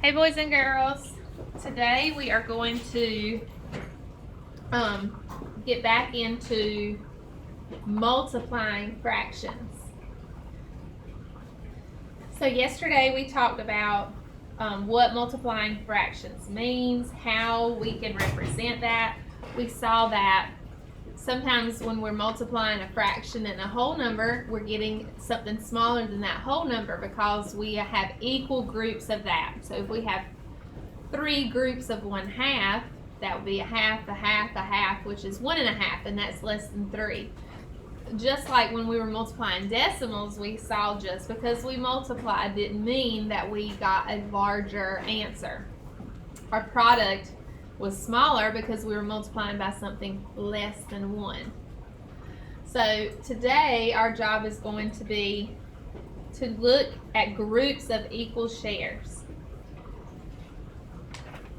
Hey boys and girls, today we are going to get back into multiplying fractions. So yesterday we talked about what multiplying fractions means, how we can represent that. We saw that sometimes when we're multiplying a fraction and a whole number, we're getting something smaller than that whole number because we have equal groups of that. So if we have 3 groups of 1/2, that would be a half, a half, a half, which is 1 1/2, and that's less than 3. Just like when we were multiplying decimals, we saw just because we multiplied didn't mean that we got a larger answer. Our product was smaller because we were multiplying by something less than 1. So today our job is going to be to look at groups of equal shares.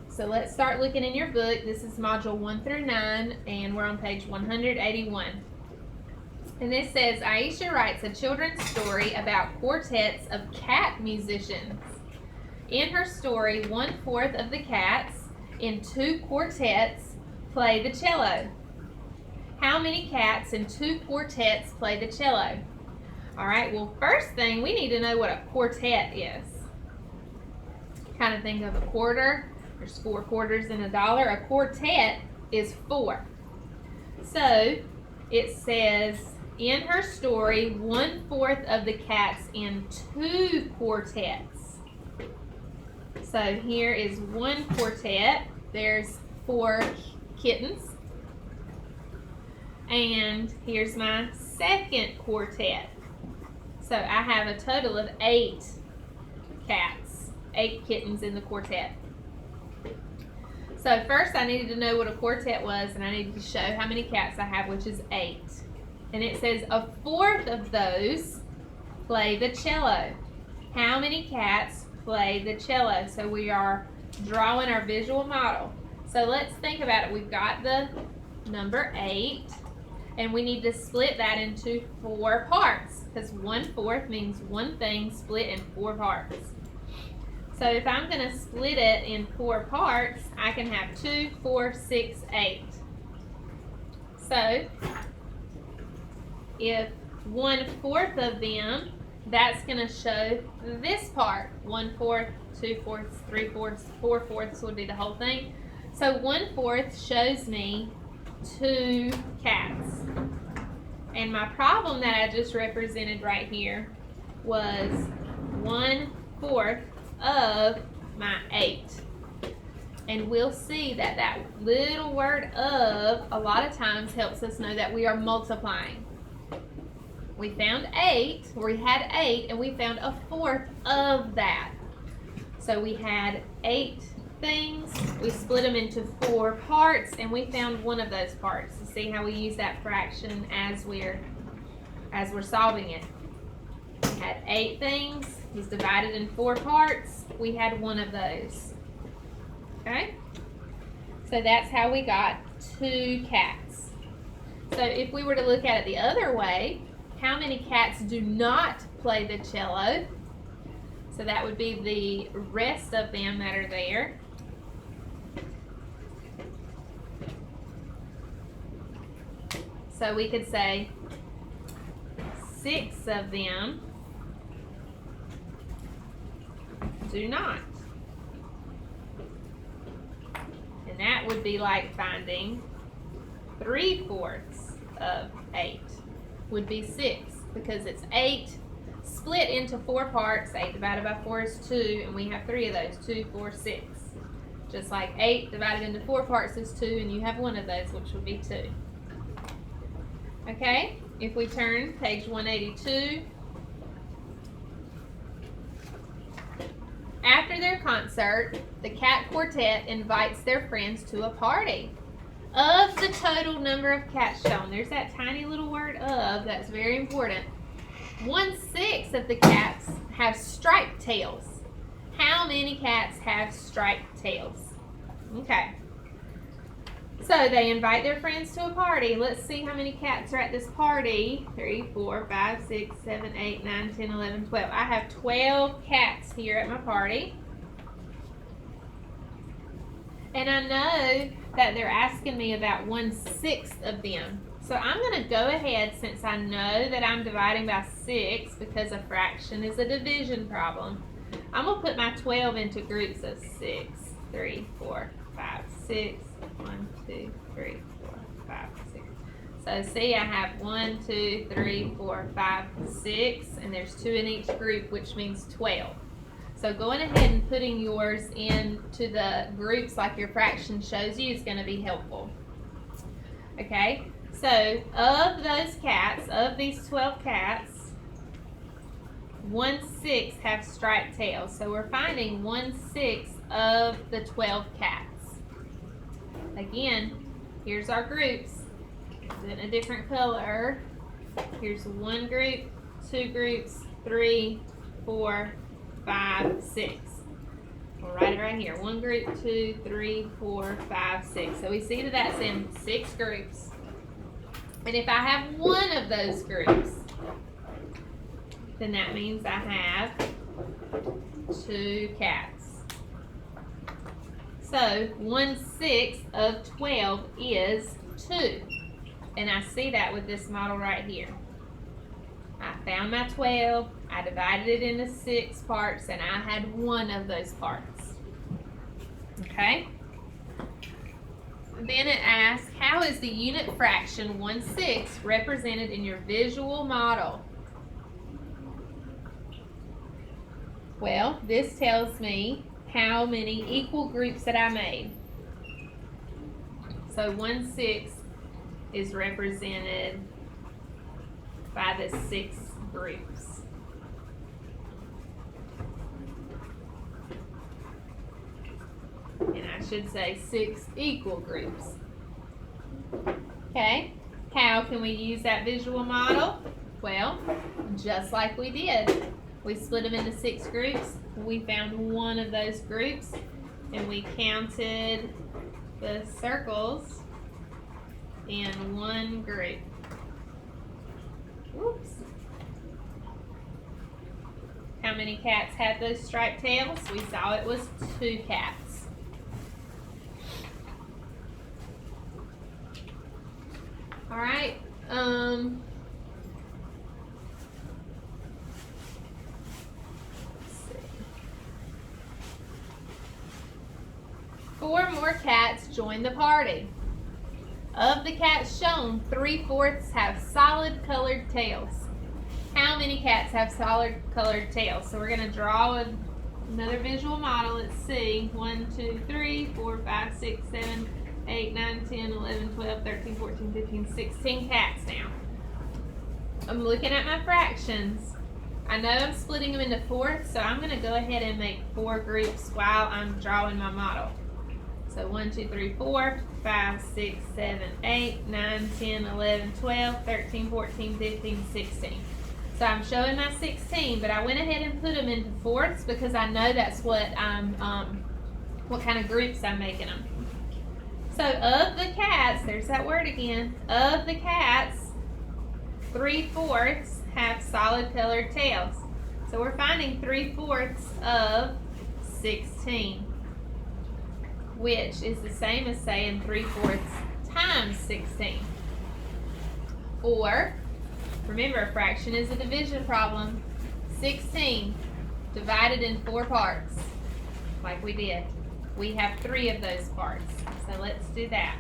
So let's start looking in your book. This is module 1 through 9 and we're on page 181. And this says, Aisha writes a children's story about quartets of cat musicians. In her story, 1/4 of the cats in 2 quartets play the cello. How many cats in 2 quartets play the cello? Alright, well first thing, we need to know what a quartet is. Kind of think of a quarter. There's 4 quarters in a dollar. A quartet is 4. So it says in her story, 1/4 of the cats in 2 quartets. So here is 1 quartet. There's 4 kittens. And here's my second quartet. So I have a total of 8 cats, 8 kittens in the quartet. So first I needed to know what a quartet was, and I needed to show how many cats I have, which is 8. And it says 1/4 of those play the cello. How many cats play the cello? So we are drawing our visual model. So let's think about it. We've got the number 8, and we need to split that into 4 parts, because 1/4 means one thing split in 4 parts. So if I'm going to split it in 4 parts, I can have 2, 4, 6, 8. So if 1/4 of them, that's going to show this part. 1/4, 2/4, 3/4, 4/4 would be the whole thing. So 1/4 shows me 2 cats. And my problem that I just represented right here was 1/4 of my 8. And we'll see that that little word of a lot of times helps us know that we are multiplying. We found 8, we had 8, and we found 1/4 of that. So we had 8 things, we split them into 4 parts, and we found one of those parts. To see how we use that fraction as we're solving it. We had 8 things, it was divided in 4 parts, we had one of those. Okay? So that's how we got 2 cats. So if we were to look at it the other way, how many cats do not play the cello? So that would be the rest of them that are there. So we could say 6 of them do not. And that would be like finding 3/4 of 8 would be 6, because it's 8 split into 4 parts. 8 divided by 4 is 2, and we have 3 of those, 2, 4, 6. Just like 8 divided into 4 parts is 2, and you have one of those, which would be 2. Okay, if we turn page 182. After their concert, the cat quartet invites their friends to a party. Of the total number of cats shown, there's that tiny little word of, that's very important. 1/6 of the cats have striped tails. How many cats have striped tails? Okay. So they invite their friends to a party. Let's see how many cats are at this party. 3, 4, 5, 6, 7, 8, 9, 10, 11, 12. I have 12 cats here at my party. And I know that they're asking me about 1/6 of them. So I'm going to go ahead, since I know that I'm dividing by 6 because a fraction is a division problem. I'm going to put my 12 into groups of 6, 3, 4, 5, 6, 1, 2, 3, 4, 5, 6. So see, I have 1, 2, 3, 4, 5, 6, and there's 2 in each group, which means 12. So going ahead and putting yours into the groups like your fraction shows you is going to be helpful. Okay, so of those cats, of these 12 cats, 1/6 have striped tails. So we're finding 1/6 of the 12 cats. Again, here's our groups. In a different color. Here's 1 group, 2 groups, 3, 4, 5, 6. We'll write it right here. 1 group, 2, 3, 4, 5, 6. So we see that that's in 6 groups. And if I have one of those groups, then that means I have 2 cats. So 1/6 of 12 is 2. And I see that with this model right here. I found my 12, I divided it into 6 parts, and I had one of those parts. Okay? Then it asks, how is the unit fraction 1/6 represented in your visual model? Well, this tells me how many equal groups that I made. So 1/6 is represented by the 6 groups. And I should say 6 equal groups. Okay, how can we use that visual model? Well, just like we did. We split them into 6 groups. We found one of those groups and we counted the circles in 1 group. Whoops. How many cats had those striped tails? We saw it was 2 cats. All right. Let's see. 4 more cats joined the party. Of the cats shown, 3/4 have solid colored tails. How many cats have solid colored tails? So we're going to draw another visual model. Let's see. 1, 2, 3, 4, 5, 6, 7, 8, 9, 10, 11, 12, 13, 14, 15, 16 cats now. I'm looking at my fractions. I know I'm splitting them into 4ths, so I'm going to go ahead and make 4 groups while I'm drawing my model. So 1, 2, 3, 4, 5, 6, 7, 8, 9, 10, 11, 12, 13, 14, 15, 16. So I'm showing my 16, but I went ahead and put them into 4ths because I know that's what what kind of groups I'm making them. So of the cats, there's that word again, of the cats, 3/4 have solid colored tails. So we're finding 3/4 of 16. Which is the same as saying 3/4 times 16. Or, remember, a fraction is a division problem. 16 divided in 4 parts, like we did. We have 3 of those parts. So let's do that.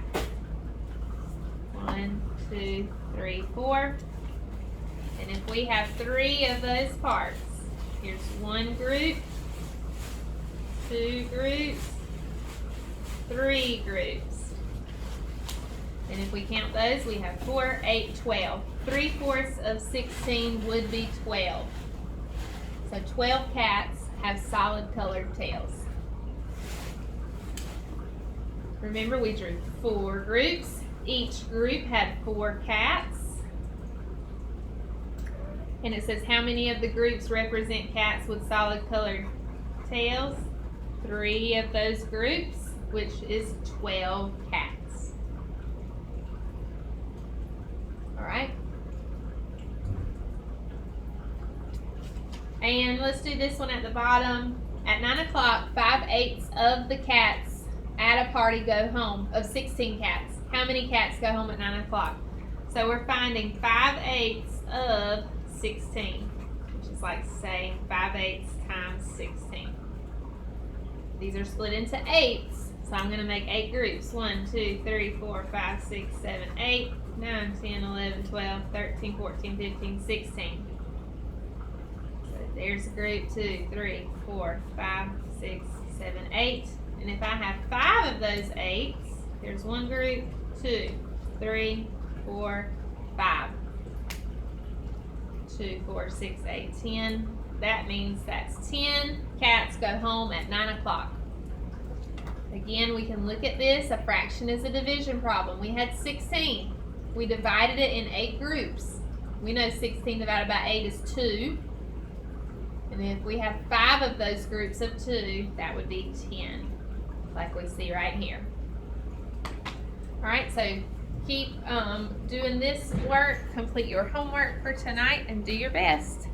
1, 2, 3, 4. And if we have 3 of those parts, here's 1 group, 2 groups, 3 groups. And if we count those, we have 4, 8, 12. 3/4 of 16 would be 12. So 12 cats have solid colored tails. Remember, we drew 4 groups. Each group had 4 cats. And it says how many of the groups represent cats with solid colored tails? 3 of those groups, which is 12 cats. All right. And let's do this one at the bottom. At 9 o'clock, 5/8 of the cats at a party go home of 16 cats. How many cats go home at 9 o'clock? So we're finding 5/8 of 16, which is like saying 5/8 times 16. These are split into eighths, so I'm going to make 8 groups. 1, 2, 3, 4, 5, 6, 7, 8, 9, 10, 11, 12, 13, 14, 15, 16. So there's group 2, 3, 4, 5, 6, 7, 8. And if I have 5 of those 8s, there's one group, 2, 3, 4, 5. 2, 4, 6, 8, 10. That means that's 10 cats go home at 9 o'clock. Again, we can look at this. A fraction is a division problem. We had 16. We divided it in 8 groups. We know 16 divided by 8 is 2. And if we have 5 of those groups of 2, that would be 10, like we see right here. Alright, so keep doing this work, complete your homework for tonight, and do your best.